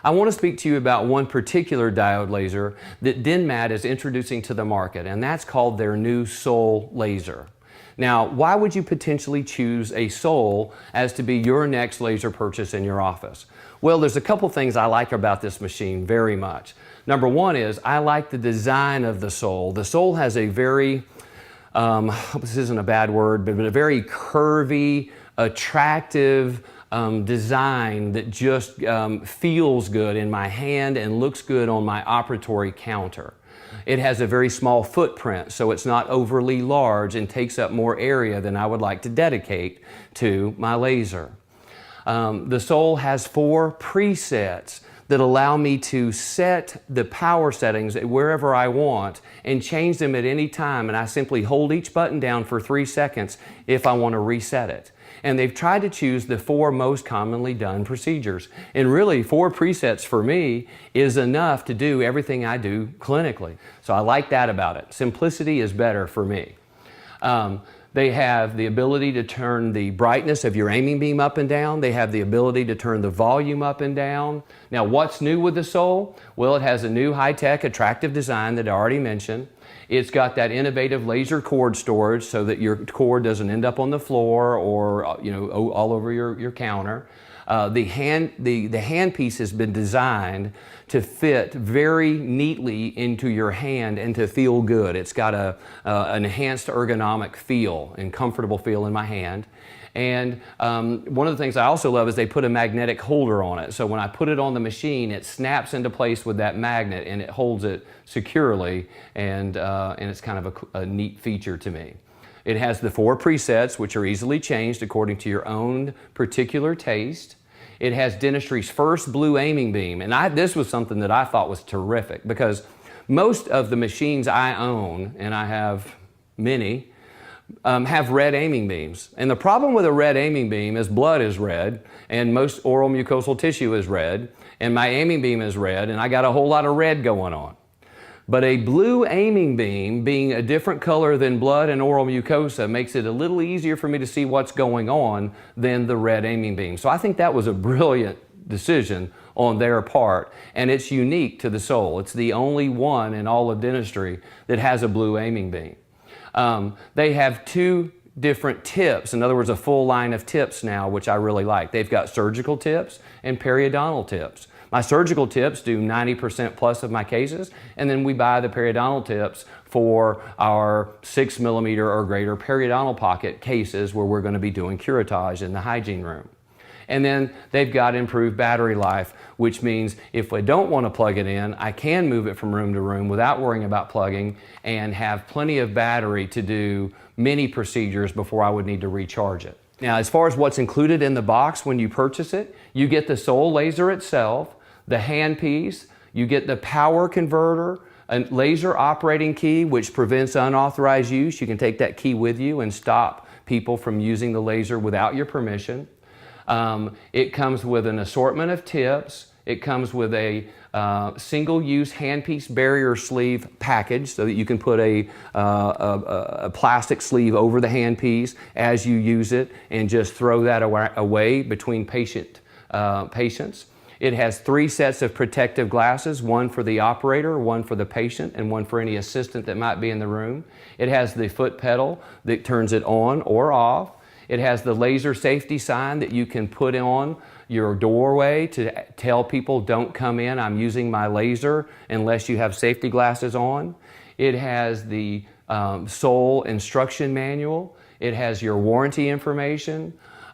I want to speak to you about one particular diode laser that Denmat is introducing to the market, and that's called their new Sol laser. Now, why would you potentially choose a Sol as to be your next laser purchase in your office? Well, there's a couple things I like about this machine very much. Number one is I like the design of the Sol. The Sol has a very, this isn't a bad word, but a very curvy, attractive design that just feels good in my hand and looks good on my operatory counter. It has a very small footprint, so it's not overly large and takes up more area than I would like to dedicate to my laser. The Sol has 4 presets that allow me to set the power settings wherever I want and change them at any time, and I simply hold each button down for 3 seconds if I want to reset it. And they've tried to choose the 4 most commonly done procedures. And really, 4 presets for me is enough to do everything I do clinically. So I like that about it. Simplicity is better for me. They have the ability to turn the brightness of your aiming beam up and down. They have the ability to turn the volume up and down. Now, what's new with the Sol? Well, it has a new high-tech, attractive design that I already mentioned. It's got that innovative laser cord storage so that your cord doesn't end up on the floor or all over your counter. The handpiece has been designed to fit very neatly into your hand and to feel good. It's got an enhanced ergonomic feel and comfortable feel in my hand. And one of the things I also love is they put a magnetic holder on it. So when I put it on the machine, it snaps into place with that magnet and it holds it securely, and it's kind of a neat feature to me. It has the 4 presets, which are easily changed according to your own particular taste. It has dentistry's first blue aiming beam, and this was something that I thought was terrific because most of the machines I own, and I have many, have red aiming beams. And the problem with a red aiming beam is blood is red, and most oral mucosal tissue is red, and my aiming beam is red, and I got a whole lot of red going on. But a blue aiming beam, being a different color than blood and oral mucosa, makes it a little easier for me to see what's going on than the red aiming beam. So I think that was a brilliant decision on their part, and it's unique to the Sol. It's the only one in all of dentistry that has a blue aiming beam. They have 2 different tips, in other words, a full line of tips now, which I really like. They've got surgical tips and periodontal tips. My surgical tips do 90% plus of my cases, and then we buy the periodontal tips for our 6 millimeter or greater periodontal pocket cases where we're going to be doing curettage in the hygiene room. And then they've got improved battery life, which means if I don't want to plug it in, I can move it from room to room without worrying about plugging and have plenty of battery to do many procedures before I would need to recharge it. Now, as far as what's included in the box when you purchase it, you get the Sol laser itself, the handpiece, you get the power converter, a laser operating key which prevents unauthorized use. You can take that key with you and stop people from using the laser without your permission. It comes with an assortment of tips. It comes with a single-use handpiece barrier sleeve package so that you can put a plastic sleeve over the handpiece as you use it and just throw that away between patients. It has 3 sets of protective glasses, one for the operator, one for the patient, and one for any assistant that might be in the room. It has the foot pedal that turns it on or off. It has the laser safety sign that you can put on your doorway to tell people don't come in, I'm using my laser unless you have safety glasses on. It has the Sol instruction manual. It has your warranty information.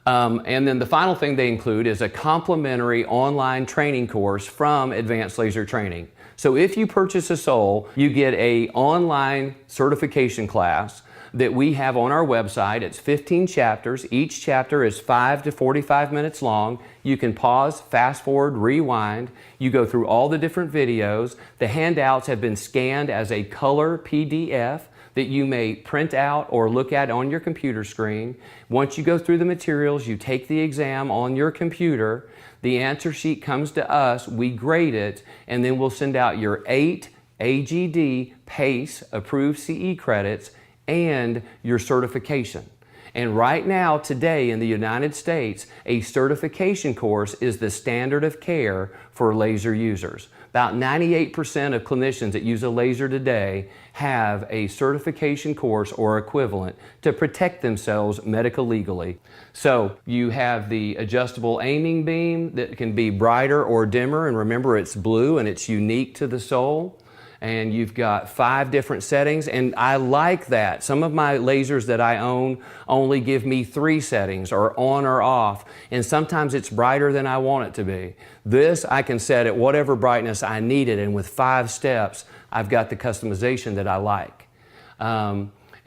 And then the final thing they include is a complimentary online training course from Advanced Laser Training. So if you purchase a Sol, you get an online certification class that we have on our website. It's 15 chapters. Each chapter is 5 to 45 minutes long. You can pause, fast forward, rewind. You go through all the different videos. The handouts have been scanned as a color PDF that you may print out or look at on your computer screen. Once you go through the materials, you take the exam on your computer. The answer sheet comes to us, we grade it, and then we'll send out your 8 AGD PACE approved CE credits and your certification. And right now, today in the United States, a certification course is the standard of care for laser users. About 98% of clinicians that use a laser today have a certification course or equivalent to protect themselves medical legally. So you have the adjustable aiming beam that can be brighter or dimmer, and remember it's blue and it's unique to the Soul. And you've got 5 different settings, and I like that. Some of my lasers that I own only give me 3 settings, or on or off, and sometimes it's brighter than I want it to be. This I can set at whatever brightness I need it, and with 5 steps I've got the customization that I like.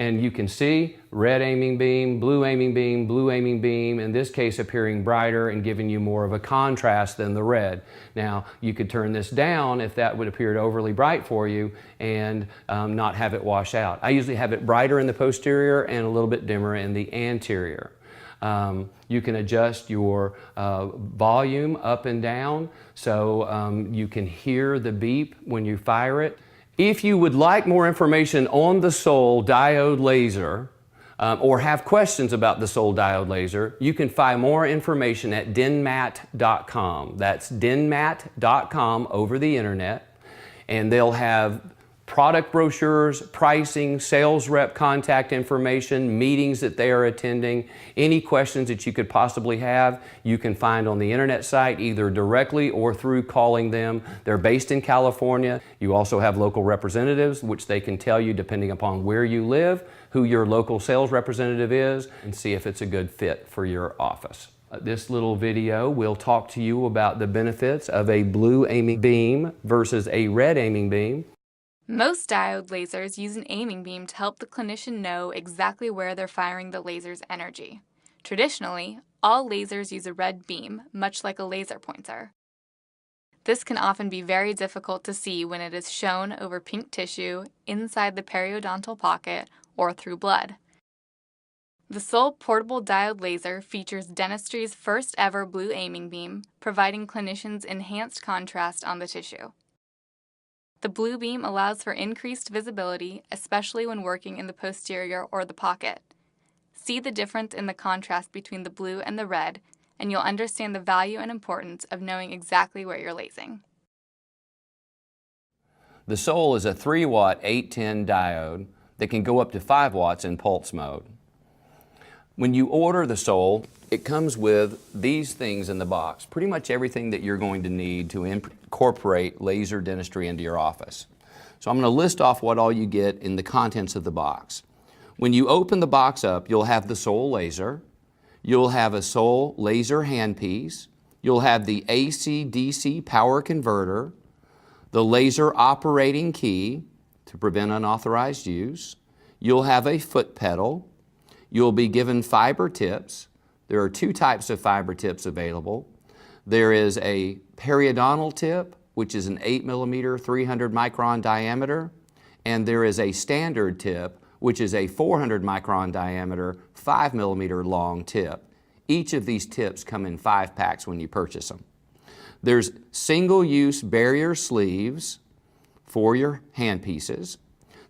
And you can see red aiming beam, blue aiming beam, in this case appearing brighter and giving you more of a contrast than the red. Now, you could turn this down if that would appear overly bright for you and not have it wash out. I usually have it brighter in the posterior and a little bit dimmer in the anterior. You can adjust your volume up and down so you can hear the beep when you fire it. If you would like more information on the Soul diode laser or have questions about the Soul diode laser, you can find more information at denmat.com. That's denmat.com over the internet, and they'll have product brochures, pricing, sales rep contact information, meetings that they are attending. Any questions that you could possibly have, you can find on the internet site either directly or through calling them. They're based in California. You also have local representatives, which they can tell you, depending upon where you live, who your local sales representative is, and see if it's a good fit for your office. This little video will talk to you about the benefits of a blue aiming beam versus a red aiming beam. Most diode lasers use an aiming beam to help the clinician know exactly where they're firing the laser's energy. Traditionally, all lasers use a red beam, much like a laser pointer. This can often be very difficult to see when it is shown over pink tissue, inside the periodontal pocket, or through blood. The Soul portable diode laser features dentistry's first ever blue aiming beam, providing clinicians enhanced contrast on the tissue. The blue beam allows for increased visibility, especially when working in the posterior or the pocket. See the difference in the contrast between the blue and the red, and you'll understand the value and importance of knowing exactly where you're lasing. The Soul is a 3-watt 810 diode that can go up to 5 watts in pulse mode. When you order the Soul, it comes with these things in the box, pretty much everything that you're going to need to incorporate laser dentistry into your office. So I'm going to list off what all you get in the contents of the box. When you open the box up, you'll have the Soul laser, you'll have a Soul laser handpiece, you'll have the AC-DC power converter, the laser operating key to prevent unauthorized use, you'll have a foot pedal, you'll be given fiber tips. There are 2 types of fiber tips available. There is a periodontal tip, which is an 8mm, 300 micron diameter, and there is a standard tip, which is a 400 micron diameter, 5mm long tip. Each of these tips come in 5 packs when you purchase them. There's single-use barrier sleeves for your handpieces.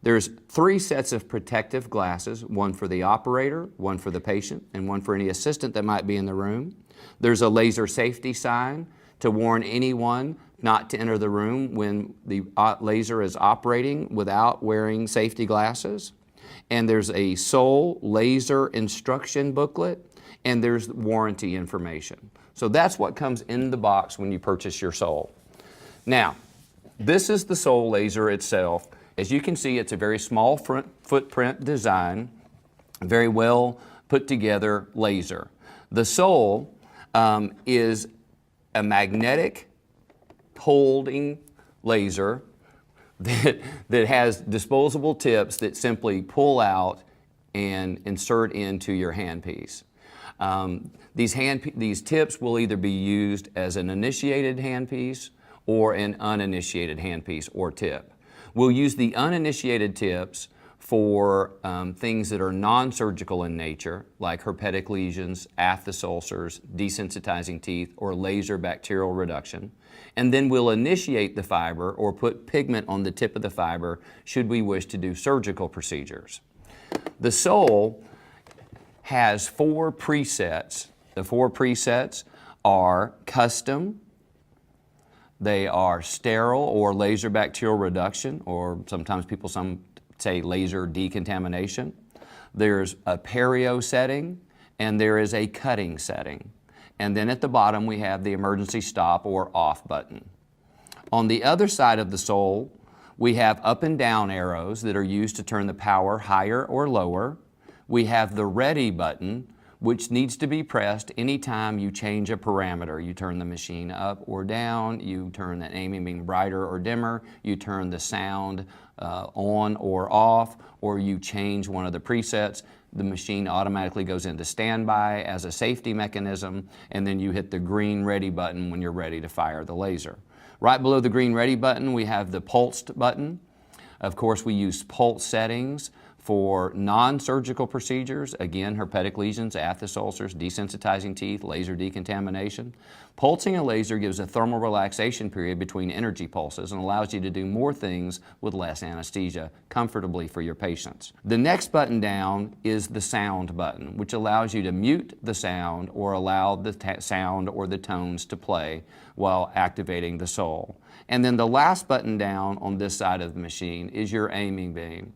There's 3 sets of protective glasses, one for the operator, one for the patient, and one for any assistant that might be in the room. There's a laser safety sign to warn anyone not to enter the room when the laser is operating without wearing safety glasses. And there's a Soul laser instruction booklet, and there's warranty information. So that's what comes in the box when you purchase your Soul. Now, this is the Soul laser itself. As you can see, it's a very small footprint design, very well put together laser. The Soul is a magnetic holding laser that has disposable tips that simply pull out and insert into your handpiece. These tips will either be used as an initiated handpiece or an uninitiated handpiece or tip. We'll use the uninitiated tips for things that are non-surgical in nature, like herpetic lesions, aphthous ulcers, desensitizing teeth, or laser bacterial reduction. And then we'll initiate the fiber or put pigment on the tip of the fiber should we wish to do surgical procedures. The Soul has 4 presets. The 4 presets are custom, they are sterile or laser bacterial reduction, or sometimes people say laser decontamination. There's a perio setting, and there is a cutting setting. And then at the bottom we have the emergency stop or off button. On the other side of the sole, we have up and down arrows that are used to turn the power higher or lower. We have the ready button, which needs to be pressed anytime you change a parameter. You turn the machine up or down, you turn the aiming beam brighter or dimmer, you turn the sound on or off, or you change one of the presets. The machine automatically goes into standby as a safety mechanism, and then you hit the green ready button when you're ready to fire the laser. Right below the green ready button, we have the pulsed button. Of course, we use pulse settings for non-surgical procedures, again, herpetic lesions, aphthous ulcers, desensitizing teeth, laser decontamination. Pulsing a laser gives a thermal relaxation period between energy pulses and allows you to do more things with less anesthesia comfortably for your patients. The next button down is the sound button, which allows you to mute the sound or allow the sound or the tones to play while activating the sole. And then the last button down on this side of the machine is your aiming beam.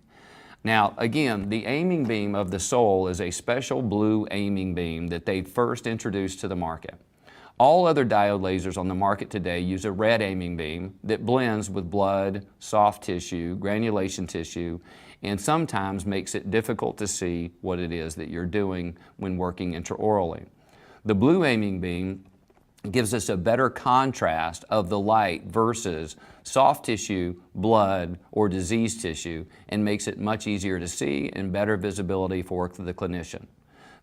Now, again, the aiming beam of the sole is a special blue aiming beam that they first introduced to the market. All other diode lasers on the market today use a red aiming beam that blends with blood, soft tissue, granulation tissue, and sometimes makes it difficult to see what it is that you're doing when working intraorally. The blue aiming beam gives us a better contrast of the light versus soft tissue, blood, or diseased tissue, and makes it much easier to see and better visibility for the clinician.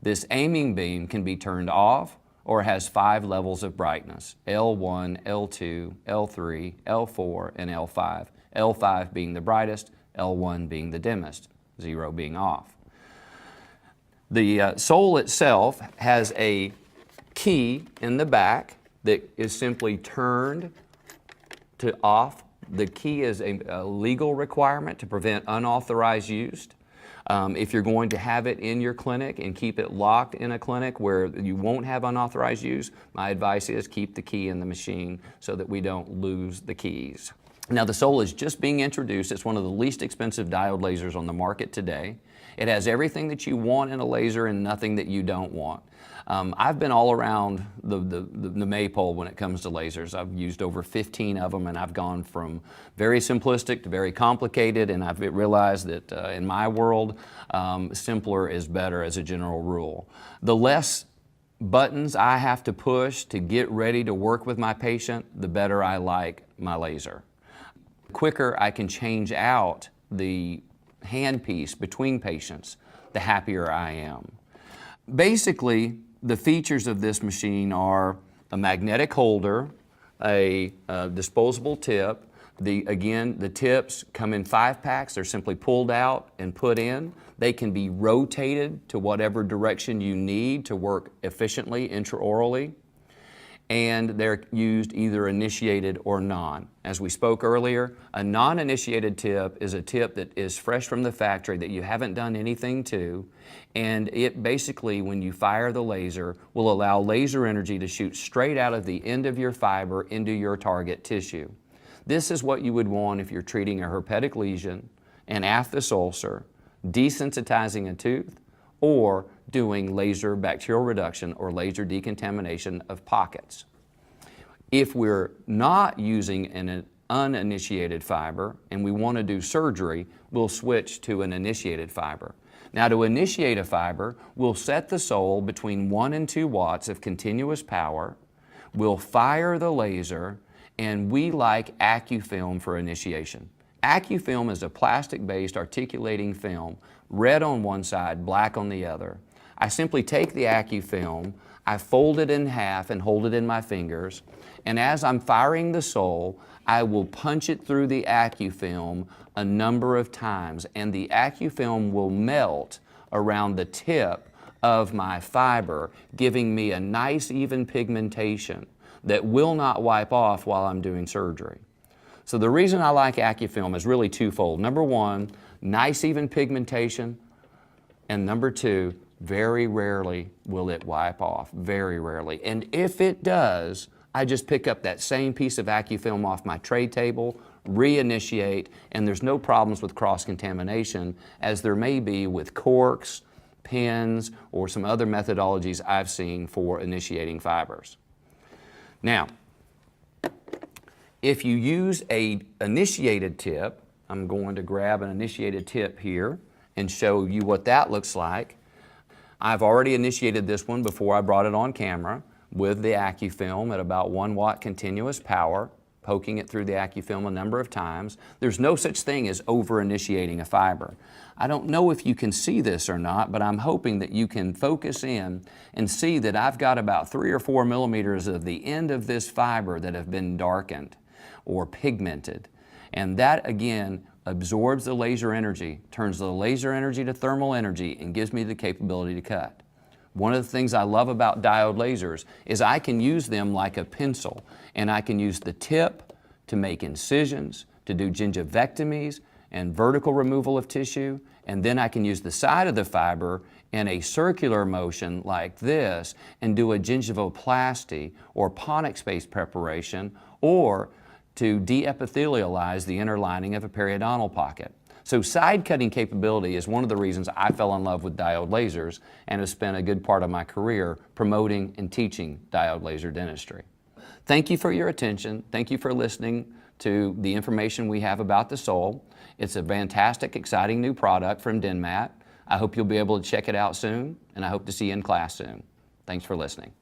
This aiming beam can be turned off or has 5 levels of brightness: L1, L2, L3, L4, and L5. L5 being the brightest, L1 being the dimmest, 0 being off. The sole itself has a key in the back that is simply turned to off. The key is a legal requirement to prevent unauthorized use. If you're going to have it in your clinic and keep it locked in a clinic where you won't have unauthorized use, my advice is keep the key in the machine so that we don't lose the keys. Now, the sole is just being introduced. It's one of the least expensive diode lasers on the market today. It has everything that you want in a laser and nothing that you don't want. I've been all around the maypole when it comes to lasers. I've used over 15 of them, and I've gone from very simplistic to very complicated, and I've realized that in my world, simpler is better as a general rule. The less buttons I have to push to get ready to work with my patient, the better I like my laser. The quicker I can change out the handpiece between patients, the happier I am. Basically, the features of this machine are a magnetic holder, a disposable tip. Again, the tips come in 5-packs. They're simply pulled out and put in. They can be rotated to whatever direction you need to work efficiently intraorally. And they're used either initiated or non. As we spoke earlier, a non-initiated tip is a tip that is fresh from the factory that you haven't done anything to, and it basically, when you fire the laser, will allow laser energy to shoot straight out of the end of your fiber into your target tissue. This is what you would want if you're treating a herpetic lesion, an aphthous ulcer, desensitizing a tooth, or doing laser bacterial reduction or laser decontamination of pockets. If we're not using an uninitiated fiber and we want to do surgery, we'll switch to an initiated fiber. Now, to initiate a fiber, we'll set the sole between 1 and 2 watts of continuous power, we'll fire the laser, and we like AccuFilm for initiation. AccuFilm is a plastic-based articulating film, red on one side, black on the other. I simply take the AccuFilm, I fold it in half and hold it in my fingers, and as I'm firing the sole, I will punch it through the AccuFilm a number of times, and the AccuFilm will melt around the tip of my fiber, giving me a nice even pigmentation that will not wipe off while I'm doing surgery. So the reason I like AccuFilm is really twofold. Number one, nice even pigmentation, and number two, Very rarely will it wipe off, very rarely. And if it does, I just pick up that same piece of AccuFilm off my tray table, reinitiate, and there's no problems with cross-contamination as there may be with corks, pins, or some other methodologies I've seen for initiating fibers. Now, if you use an initiated tip, I'm going to grab an initiated tip here and show you what that looks like. I've already initiated this one before I brought it on camera with the AccuFilm at about 1 watt continuous power, poking it through the AccuFilm a number of times. There's no such thing as over-initiating a fiber. I don't know if you can see this or not, but I'm hoping that you can focus in and see that I've got about 3 or 4 millimeters of the end of this fiber that have been darkened or pigmented. And that, again, absorbs the laser energy, turns the laser energy to thermal energy, and gives me the capability to cut. One of the things I love about diode lasers is I can use them like a pencil, and I can use the tip to make incisions, to do gingivectomies and vertical removal of tissue, and then I can use the side of the fiber in a circular motion like this and do a gingivoplasty or Pontic space preparation, or to de-epithelialize the inner lining of a periodontal pocket. So side cutting capability is one of the reasons I fell in love with diode lasers and have spent a good part of my career promoting and teaching diode laser dentistry. Thank you for your attention. Thank you for listening to the information we have about the Soul. It's a fantastic, exciting new product from Denmat. I hope you'll be able to check it out soon, and I hope to see you in class soon. Thanks for listening.